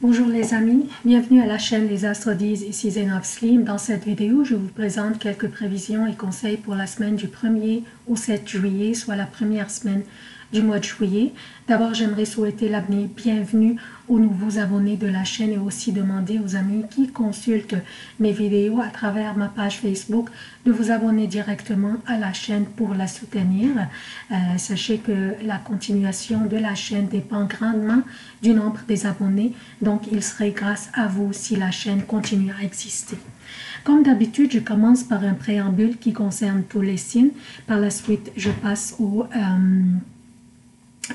Bonjour les amis, bienvenue à la chaîne Les Astres disent, ici Zénab Slim. Dans cette vidéo, je vous présente quelques prévisions et conseils pour la semaine du 1er au 7 juillet, soit la première semaine du mois de juillet. D'abord, j'aimerais souhaiter la bienvenue aux nouveaux abonnés de la chaîne et aussi demander aux amis qui consultent mes vidéos à travers ma page Facebook de vous abonner directement à la chaîne pour la soutenir. Sachez que la continuation de la chaîne dépend grandement du nombre des abonnés, donc il serait grâce à vous si la chaîne continue à exister. Comme d'habitude, je commence par un préambule qui concerne tous les signes. Par la suite, je passe aux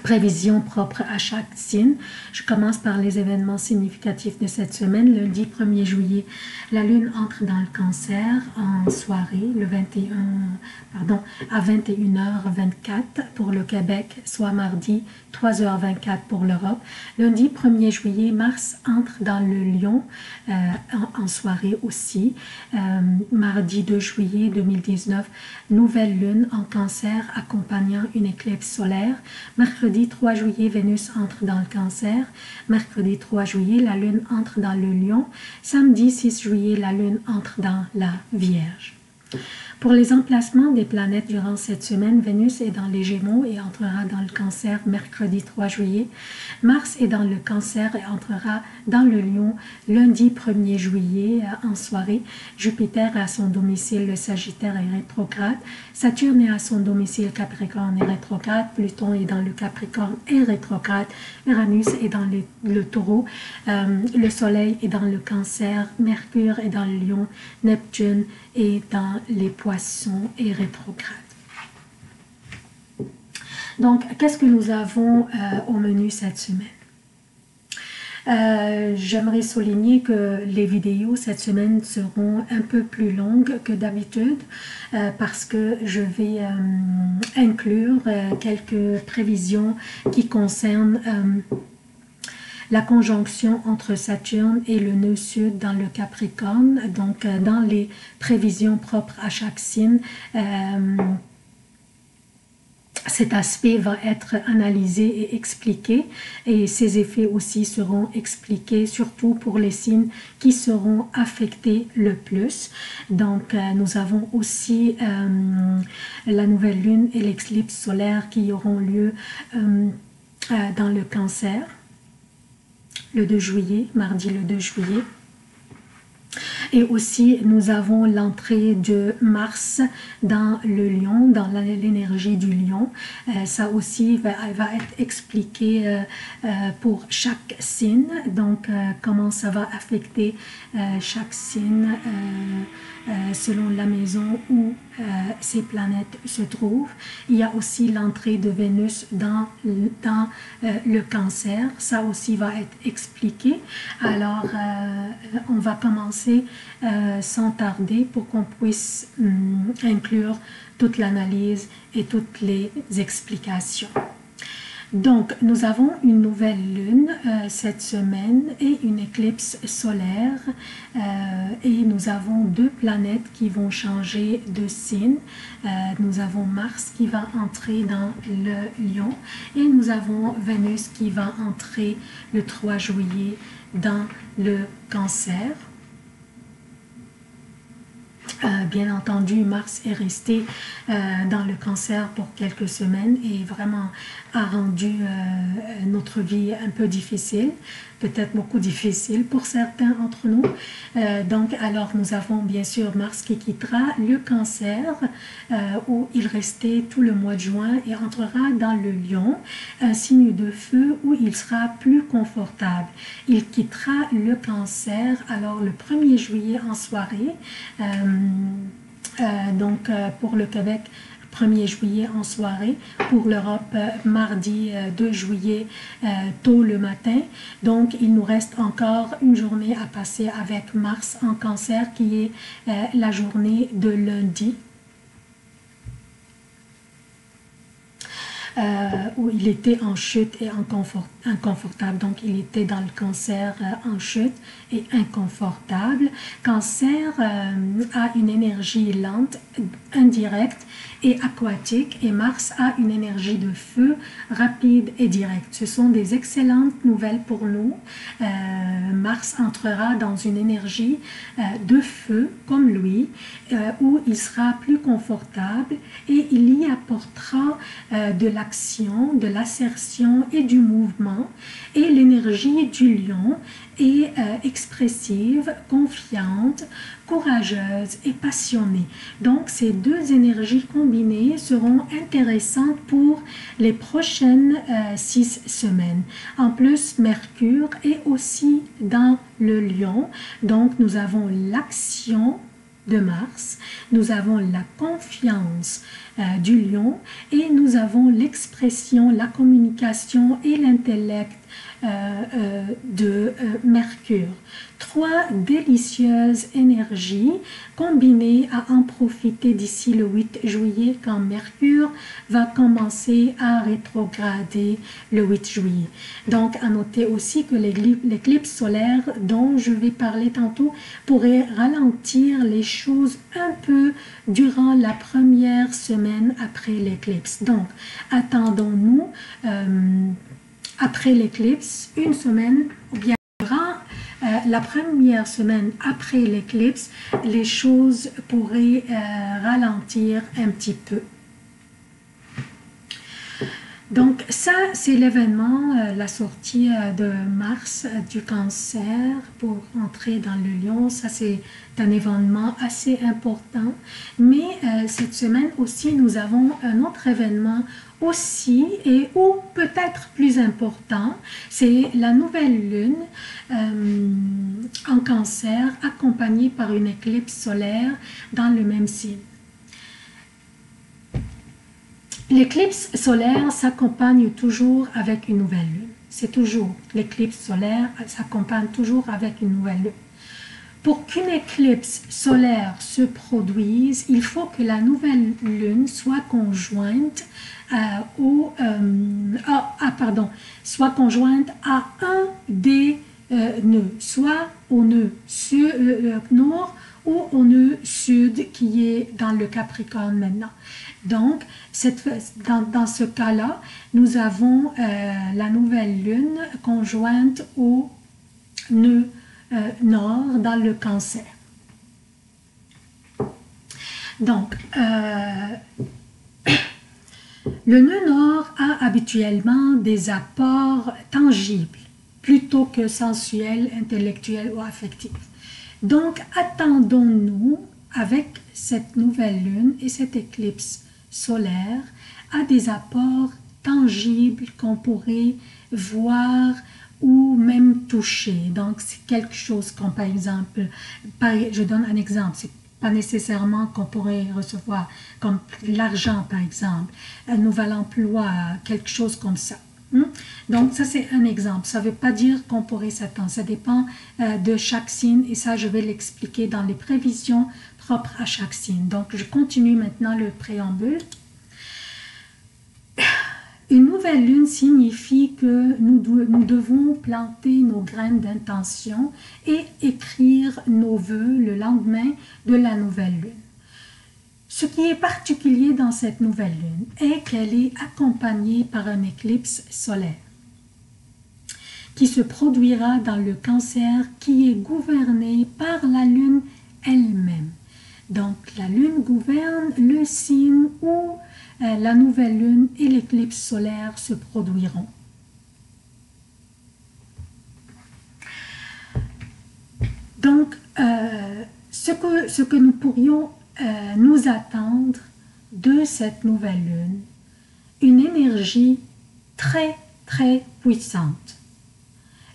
prévisions propres à chaque signe. Je commence par les événements significatifs de cette semaine. Lundi 1er juillet, la lune entre dans le cancer en soirée, à 21h24 pour le Québec, soit mardi 3h24 pour l'Europe. Lundi 1er juillet, Mars entre dans le Lion en soirée aussi. Mardi 2 juillet 2019, nouvelle lune en cancer accompagnant une éclipse solaire. Mercredi 3 juillet, Vénus entre dans le cancer. Mercredi 3 juillet, la lune entre dans le Lion. Samedi 6 juillet, la lune entre dans la Vierge. Pour les emplacements des planètes durant cette semaine, Vénus est dans les Gémeaux et entrera dans le Cancer mercredi 3 juillet. Mars est dans le Cancer et entrera dans le Lion lundi 1er juillet en soirée. Jupiter est à son domicile, le Sagittaire est rétrograde. Saturne est à son domicile, Capricorne est rétrograde. Pluton est dans le Capricorne et rétrograde. Uranus est dans le Taureau. Le Soleil est dans le Cancer. Mercure est dans le Lion. Neptune est dans les Poissons et rétrograde. Donc, qu'est-ce que nous avons au menu cette semaine? J'aimerais souligner que les vidéos cette semaine seront un peu plus longues que d'habitude parce que je vais inclure quelques prévisions qui concernent la conjonction entre Saturne et le nœud sud dans le Capricorne. Donc, dans les prévisions propres à chaque signe, cet aspect va être analysé et expliqué, et ces effets aussi seront expliqués, surtout pour les signes qui seront affectés le plus. Donc, nous avons aussi la nouvelle lune et l'éclipse solaire qui auront lieu dans le Cancer, le 2 juillet, mardi le 2 juillet. Et aussi, nous avons l'entrée de Mars dans le Lion, dans l'énergie du Lion. Ça aussi va être expliqué pour chaque signe. Donc, comment ça va affecter chaque signe selon la maison où ces planètes se trouvent. Il y a aussi l'entrée de Vénus dans le Cancer. Ça aussi va être expliqué. Alors, on va commencer sans tarder pour qu'on puisse inclure toute l'analyse et toutes les explications. Donc, nous avons une nouvelle lune cette semaine et une éclipse solaire et nous avons deux planètes qui vont changer de signe. Nous avons Mars qui va entrer dans le Lion et nous avons Vénus qui va entrer le 3 juillet dans le Cancer. Bien entendu, Mars est resté dans le Cancer pour quelques semaines et vraiment a rendu notre vie un peu difficile, peut-être beaucoup difficile pour certains d'entre nous. Donc, alors nous avons bien sûr Mars qui quittera le Cancer où il restait tout le mois de juin et entrera dans le Lion, un signe de feu où il sera plus confortable. Il quittera le Cancer alors le 1er juillet en soirée. Donc pour le Québec 1er juillet en soirée, pour l'Europe mardi 2 juillet tôt le matin. Donc il nous reste encore une journée à passer avec Mars en Cancer qui est la journée de lundi. Où il était en chute et inconfortable. Donc, il était dans le Cancer en chute et inconfortable. Cancer a une énergie lente, indirecte et aquatique, et Mars a une énergie de feu rapide et directe. Ce sont des excellentes nouvelles pour nous. Mars entrera dans une énergie de feu comme lui, où il sera plus confortable et il y apportera de l'action, de l'assertion et du mouvement. Et l'énergie du lion est expressive, confiante, courageuse et passionnée. Donc ces deux énergies combinées seront intéressantes pour les prochaines 6 semaines. En plus, Mercure est aussi dans le lion, donc nous avons l'action de Mars, nous avons la confiance du lion et nous avons l'expression, la communication et l'intellect de Mercure. 3 délicieuses énergies combinées à en profiter d'ici le 8 juillet quand Mercure va commencer à rétrograder le 8 juillet. Donc à noter aussi que l'éclipse solaire dont je vais parler tantôt pourrait ralentir les choses un peu durant la première semaine après l'éclipse. Donc attendons-nous après l'éclipse, une semaine, ou bien durant la première semaine après l'éclipse, les choses pourraient ralentir un petit peu. Donc ça, c'est l'événement, la sortie de Mars du Cancer pour entrer dans le Lion. Ça, c'est un événement assez important. Mais cette semaine aussi, nous avons un autre événement aussi et ou peut-être plus important. C'est la nouvelle lune en Cancer accompagnée par une éclipse solaire dans le même signe. L'éclipse solaire s'accompagne toujours avec une nouvelle lune. C'est toujours, l'éclipse solaire s'accompagne toujours avec une nouvelle lune. Pour qu'une éclipse solaire se produise, il faut que la nouvelle lune soit conjointe soit conjointe à un des nœuds, soit au nœud nord ou au nœud sud qui est dans le Capricorne maintenant. Donc, dans ce cas-là, nous avons la nouvelle lune conjointe au nœud nord dans le Cancer. Donc, le nœud nord a habituellement des apports tangibles plutôt que sensuels, intellectuels ou affectifs. Donc, attendons-nous avec cette nouvelle lune et cette éclipse solaire à des apports tangibles qu'on pourrait voir ou même toucher. Donc, c'est quelque chose comme par exemple, je donne un exemple, c'est pas nécessairement qu'on pourrait recevoir comme l'argent par exemple, un nouvel emploi, quelque chose comme ça. Donc ça c'est un exemple, ça ne veut pas dire qu'on pourrait s'attendre, ça dépend de chaque signe et ça je vais l'expliquer dans les prévisions propres à chaque signe. Donc je continue maintenant le préambule. Une nouvelle lune signifie que nous devons planter nos graines d'intention et écrire nos vœux le lendemain de la nouvelle lune. Ce qui est particulier dans cette nouvelle lune est qu'elle est accompagnée par une éclipse solaire qui se produira dans le Cancer qui est gouverné par la lune elle-même. Donc la lune gouverne le signe où la nouvelle lune et l'éclipse solaire se produiront. Donc, ce que nous pourrions nous attendre de cette nouvelle lune, une énergie très, très puissante.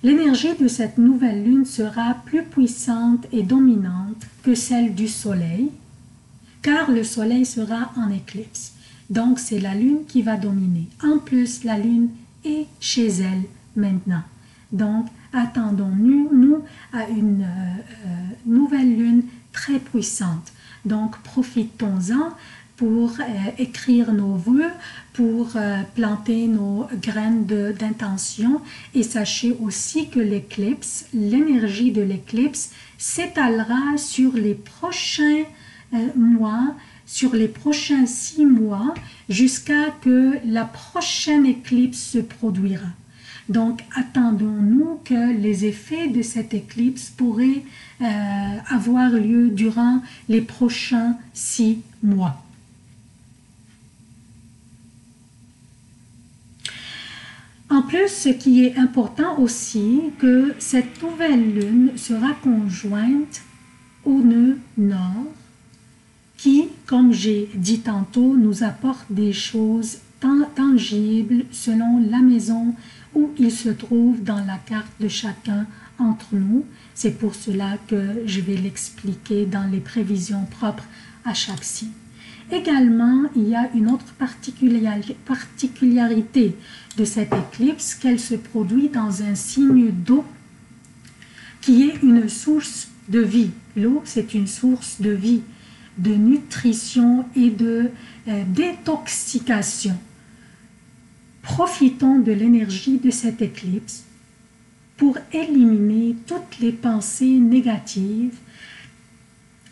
L'énergie de cette nouvelle lune sera plus puissante et dominante que celle du soleil, car le soleil sera en éclipse. Donc, c'est la lune qui va dominer. En plus, la lune est chez elle maintenant. Donc, attendons-nous à une nouvelle lune très puissante. Donc, profitons-en pour écrire nos vœux, pour planter nos graines d'intention. Et sachez aussi que l'éclipse, l'énergie de l'éclipse s'étalera sur les prochains mois sur les prochains 6 mois jusqu'à que la prochaine éclipse se produira. Donc, attendons-nous que les effets de cette éclipse pourraient avoir lieu durant les prochains 6 mois. En plus, ce qui est important aussi, que cette nouvelle lune sera conjointe au nœud nord, qui, comme j'ai dit tantôt, nous apporte des choses tangibles selon la maison où il se trouve dans la carte de chacun entre nous. C'est pour cela que je vais l'expliquer dans les prévisions propres à chaque signe. Également, il y a une autre particularité de cette éclipse, qu'elle se produit dans un signe d'eau qui est une source de vie. L'eau, c'est une source de vie, de nutrition et de détoxication. Profitons de l'énergie de cette éclipse pour éliminer toutes les pensées négatives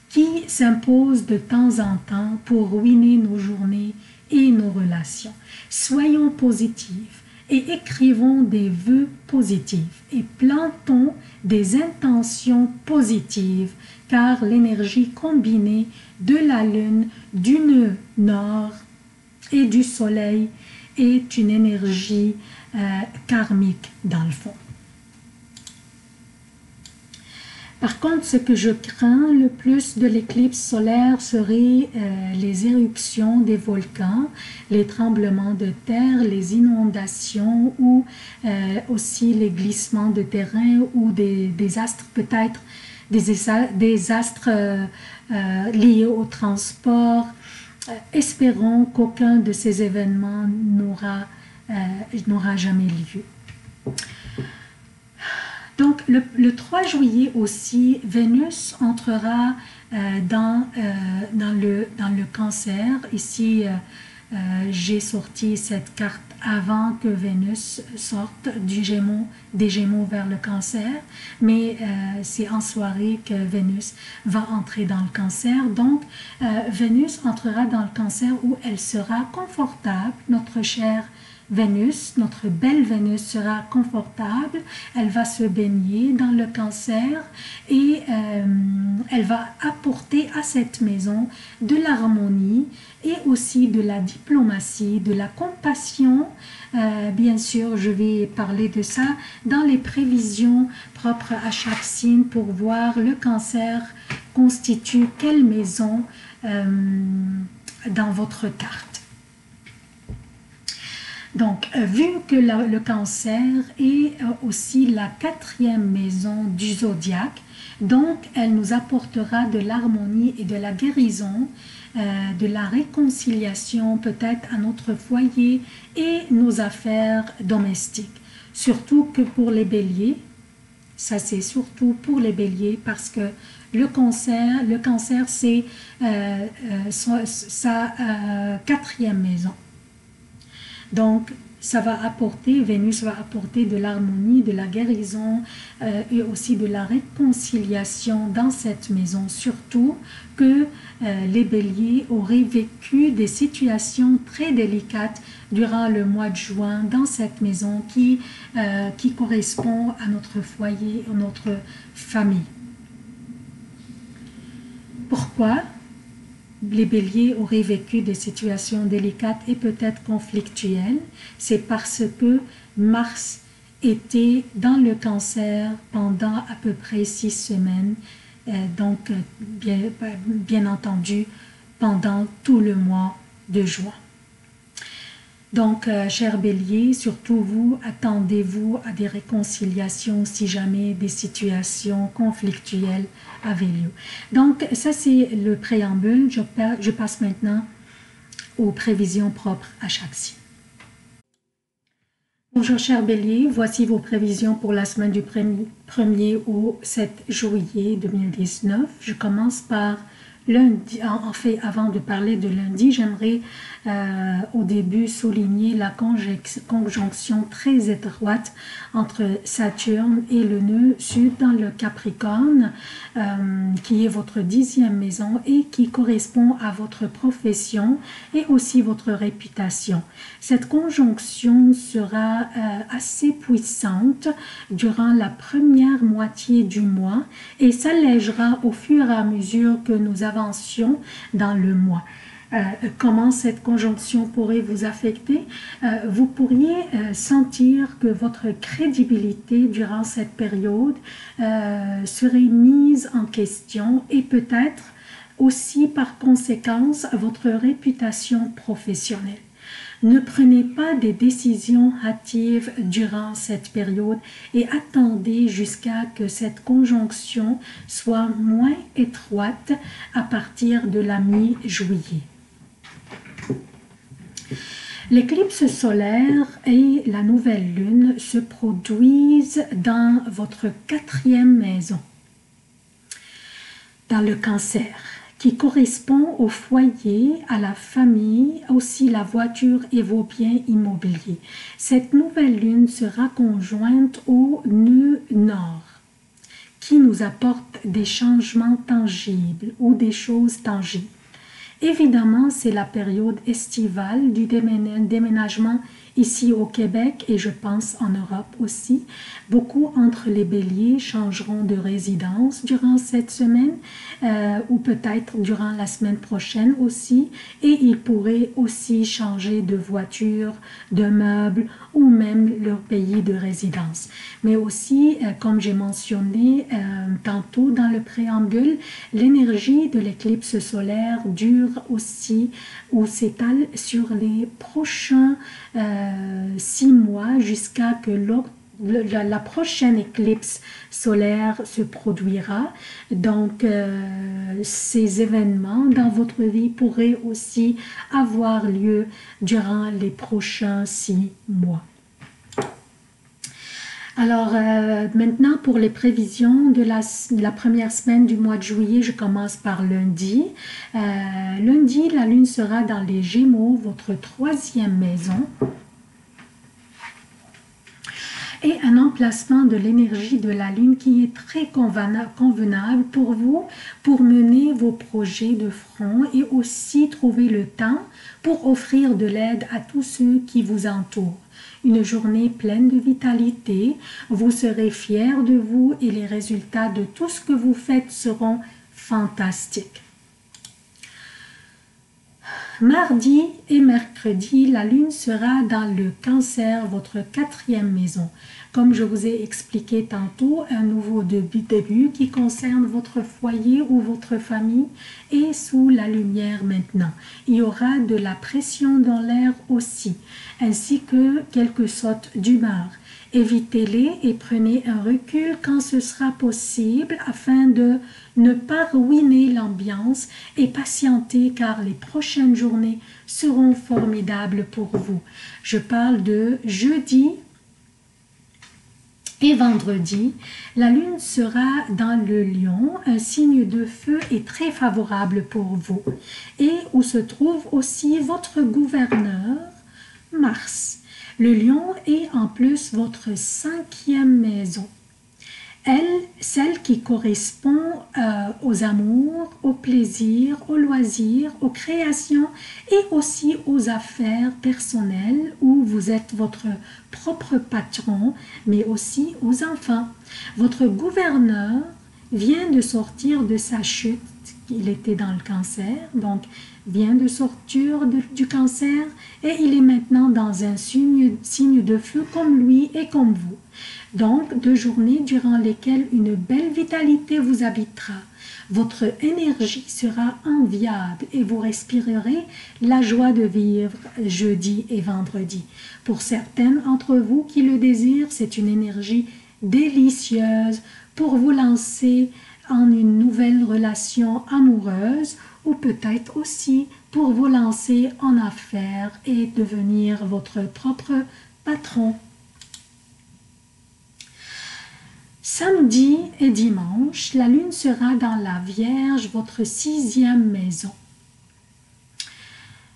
qui s'imposent de temps en temps pour ruiner nos journées et nos relations. Soyons positifs et écrivons des vœux positifs et plantons des intentions positives, car l'énergie combinée de la lune, du nœud nord et du soleil est une énergie karmique dans le fond. Par contre, ce que je crains le plus de l'éclipse solaire serait les éruptions des volcans, les tremblements de terre, les inondations ou aussi les glissements de terrain ou des astres peut-être, des astres liés au transport. Espérons qu'aucun de ces événements n'aura jamais lieu. Donc, le 3 juillet aussi, Vénus entrera dans le cancer. Ici, j'ai sorti cette carte avant que Vénus sorte des Gémeaux vers le cancer. Mais c'est en soirée que Vénus va entrer dans le cancer. Donc, Vénus entrera dans le cancer où elle sera confortable, notre chère Vénus, notre belle Vénus sera confortable, elle va se baigner dans le cancer et elle va apporter à cette maison de l'harmonie et aussi de la diplomatie, de la compassion. Bien sûr, je vais parler de ça dans les prévisions propres à chaque signe pour voir le cancer constitue quelle maison dans votre carte. Donc, vu que le cancer est aussi la 4e maison du zodiaque, donc elle nous apportera de l'harmonie et de la guérison, de la réconciliation peut-être à notre foyer et nos affaires domestiques. Surtout que pour les béliers, ça c'est surtout pour les béliers parce que le cancer c'est sa 4e maison. Donc, ça va apporter, Vénus va apporter de l'harmonie, de la guérison et aussi de la réconciliation dans cette maison. Surtout que les béliers auraient vécu des situations très délicates durant le mois de juin dans cette maison qui correspond à notre foyer, à notre famille. Pourquoi ? Les béliers auraient vécu des situations délicates et peut-être conflictuelles, c'est parce que Mars était dans le cancer pendant à peu près 6 semaines, donc bien entendu pendant tout le mois de juin. Donc, chers béliers, surtout vous, attendez-vous à des réconciliations si jamais des situations conflictuelles avaient lieu. Donc, ça c'est le préambule. Je passe maintenant aux prévisions propres à chaque signe. Bonjour chers béliers, voici vos prévisions pour la semaine du 1er au 7 juillet 2019. Je commence par lundi, en fait, avant de parler de lundi, j'aimerais au début souligner la conjonction très étroite entre Saturne et le nœud sud dans le Capricorne, qui est votre 10e maison et qui correspond à votre profession et aussi votre réputation. Cette conjonction sera assez puissante durant la première moitié du mois et s'allégera au fur et à mesure que nous avancions dans le mois. Comment cette conjonction pourrait vous affecter? Vous pourriez sentir que votre crédibilité durant cette période serait mise en question et peut-être aussi par conséquence votre réputation professionnelle. Ne prenez pas des décisions hâtives durant cette période et attendez jusqu'à que cette conjonction soit moins étroite à partir de la mi-juillet. L'éclipse solaire et la nouvelle lune se produisent dans votre 4e maison, dans le Cancer, qui correspond au foyer, à la famille, aussi la voiture et vos biens immobiliers. Cette nouvelle lune sera conjointe au nœud nord, qui nous apporte des changements tangibles ou des choses tangibles. Évidemment, c'est la période estivale du déménagement ici au Québec et je pense en Europe aussi. Beaucoup entre les béliers changeront de résidence durant cette semaine ou peut-être durant la semaine prochaine aussi et ils pourraient aussi changer de voiture, de meubles ou même leur pays de résidence. Mais aussi, comme j'ai mentionné tantôt dans le préambule, l'énergie de l'éclipse solaire dure aussi ou s'étale sur les prochains 6 mois jusqu'à que la prochaine éclipse solaire se produira. Donc, ces événements dans votre vie pourraient aussi avoir lieu durant les prochains 6 mois. Alors, maintenant, pour les prévisions de la première semaine du mois de juillet, je commence par lundi. Lundi, la lune sera dans les Gémeaux, votre 3e maison. Et un emplacement de l'énergie de la lune qui est très convenable pour vous, pour mener vos projets de front et aussi trouver le temps pour offrir de l'aide à tous ceux qui vous entourent. Une journée pleine de vitalité, vous serez fiers de vous et les résultats de tout ce que vous faites seront fantastiques. Mardi et mercredi, la lune sera dans le Cancer, votre 4e maison. Comme je vous ai expliqué tantôt, un nouveau début qui concerne votre foyer ou votre famille est sous la lumière maintenant. Il y aura de la pression dans l'air aussi, ainsi que quelques sautes d'humeur. Évitez-les et prenez un recul quand ce sera possible afin de ne pas ruiner l'ambiance et patienter car les prochaines journées seront formidables pour vous. Je parle de jeudi et vendredi. La lune sera dans le Lion, un signe de feu et très favorable pour vous et où se trouve aussi votre gouverneur Mars. Le Lion est en plus votre 5e maison. Celle qui correspond aux amours, aux plaisirs, aux loisirs, aux créations et aussi aux affaires personnelles où vous êtes votre propre patron, mais aussi aux enfants. Votre gouverneur vient de sortir de sa chute, il était dans le Cancer, donc vient de sortir du Cancer et il est maintenant dans un signe de feu comme lui et comme vous. Donc, 2 journées durant lesquelles une belle vitalité vous habitera. Votre énergie sera enviable et vous respirerez la joie de vivre jeudi et vendredi. Pour certaines d'entre vous qui le désirent, c'est une énergie délicieuse pour vous lancer en une nouvelle relation amoureuse ou peut-être aussi pour vous lancer en affaires et devenir votre propre patron. Samedi et dimanche, la lune sera dans la Vierge, votre 6e maison.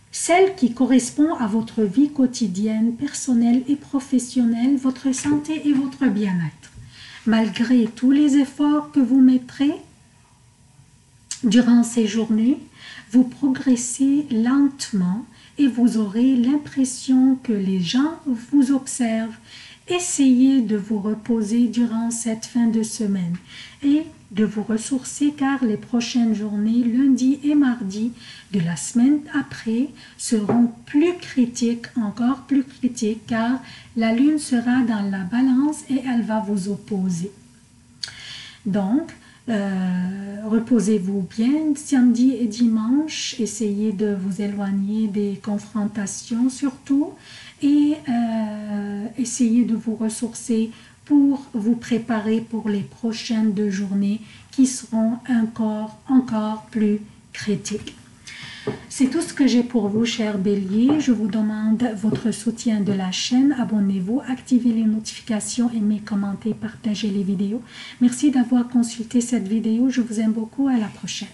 Celle qui correspond à votre vie quotidienne, personnelle et professionnelle, votre santé et votre bien-être. Malgré tous les efforts que vous mettrez durant ces journées, vous progressez lentement et vous aurez l'impression que les gens vous observent. Essayez de vous reposer durant cette fin de semaine et de vous ressourcer car les prochaines journées, lundi et mardi de la semaine après, seront plus critiques, encore plus critiques car la lune sera dans la balance et elle va vous opposer. Donc, reposez-vous bien samedi et dimanche, essayez de vous éloigner des confrontations surtout et essayez de vous ressourcer pour vous préparer pour les prochaines 2 journées qui seront encore plus critiques. C'est tout ce que j'ai pour vous, chers béliers. Je vous demande votre soutien de la chaîne. Abonnez-vous, activez les notifications, aimez, commentez, partagez les vidéos. Merci d'avoir consulté cette vidéo. Je vous aime beaucoup. À la prochaine.